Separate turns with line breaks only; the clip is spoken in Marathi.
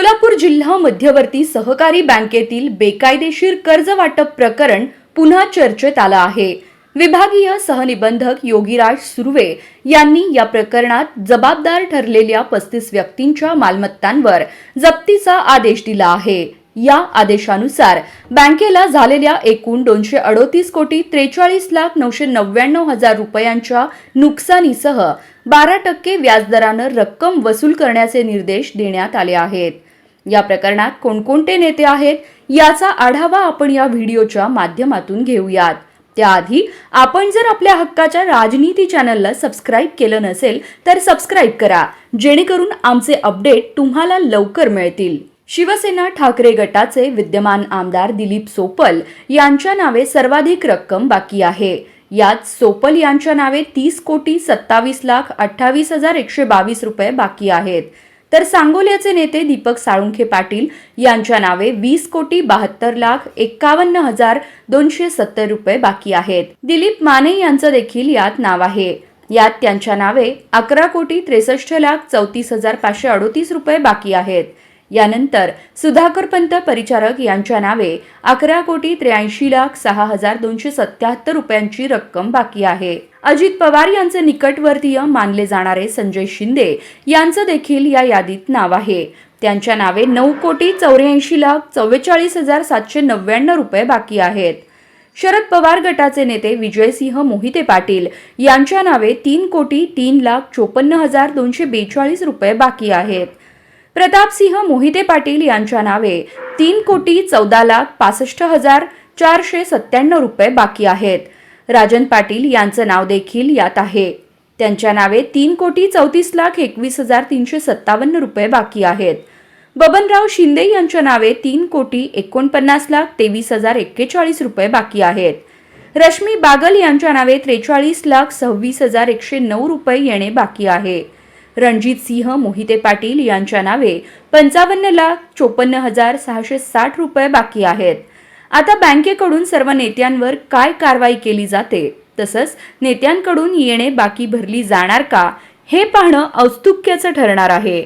सोलापूर जिल्हा मध्यवर्ती सहकारी बँकेतील बेकायदेशीर कर्ज वाटप प्रकरण पुन्हा चर्चेत आलं आहे। विभागीय सहनिबंधक योगीराज सुर्वे यांनी या प्रकरणात जबाबदार ठरलेल्या 35 व्यक्तींच्या मालमत्तांवर जप्तीचा आदेश दिला आहे। या आदेशानुसार बँकेला झालेल्या एकूण 238 कोटी 43,999,000 रुपयांच्या नुकसानीसह 12% व्याजदरानं रक्कम वसूल करण्याचे निर्देश देण्यात आले आहेत। या प्रकरणात कोणकोणते नेते आहेत याचा आढावा आपण या व्हिडिओच्या माध्यमातून घेऊयात। त्याआधी आपण जर आपल्या हक्काच्या राजनीती चॅनलला सबस्क्राइब केलं नसेल तर सबस्क्राइब करा, जेणेकरून आमचे अपडेट तुम्हाला लवकर मिळतील। शिवसेना ठाकरे गटाचे विद्यमान आमदार दिलीप सोपल यांच्या नावे सर्वाधिक रक्कम बाकी आहे। यात सोपल यांच्या नावे 30 कोटी 27,28,122 रुपये बाकी आहेत, तर सांगोल्याचे नेते दीपक साळुंखे पाटील यांच्या नावे 20 कोटी 72,51,270 रुपये बाकी आहेत। दिलीप माने यांचं देखील यात नाव आहे। यात त्यांच्या नावे 11 कोटी 63,34,538 रुपये बाकी आहेत। यानंतर सुधाकर पंत परिचारक यांच्या नावे 11 कोटी 83,06,277 रुपयांची रक्कम बाकी आहे। अजित पवार यांचे निकटवर्तीय मानले जाणारे संजय शिंदे यांचं देखील या यादीत नाव आहे। त्यांच्या नावे 9 कोटी 84,44,799 रुपये बाकी आहेत। शरद पवार गटाचे नेते विजयसिंह मोहिते पाटील यांच्या नावे 3 कोटी 3,54,242 रुपये बाकी आहेत। प्रतापसिंह मोहिते पाटील यांच्या नावे 3 कोटी 14,65,497 रुपये बाकी आहेत। राजन पाटील यांचं नाव देखील यात आहे। त्यांच्या नावे 3 कोटी 34,21,357 रुपये बाकी आहेत। बबनराव शिंदे यांच्या नावे 3 कोटी 49,23,041 रुपये बाकी आहेत। रश्मी बागल यांच्या नावे 43,26,109 रुपये येणे बाकी आहे। रणजित सिंह मोहिते पाटील यांच्या नावे 55,54,660 रुपये बाकी आहेत। आता बँकेकडून सर्व नेत्यांवर काय कारवाई केली जाते, तसंच नेत्यांकडून येणे बाकी भरली जाणार का, हे पाहणं औत्सुक्याचं ठरणार आहे।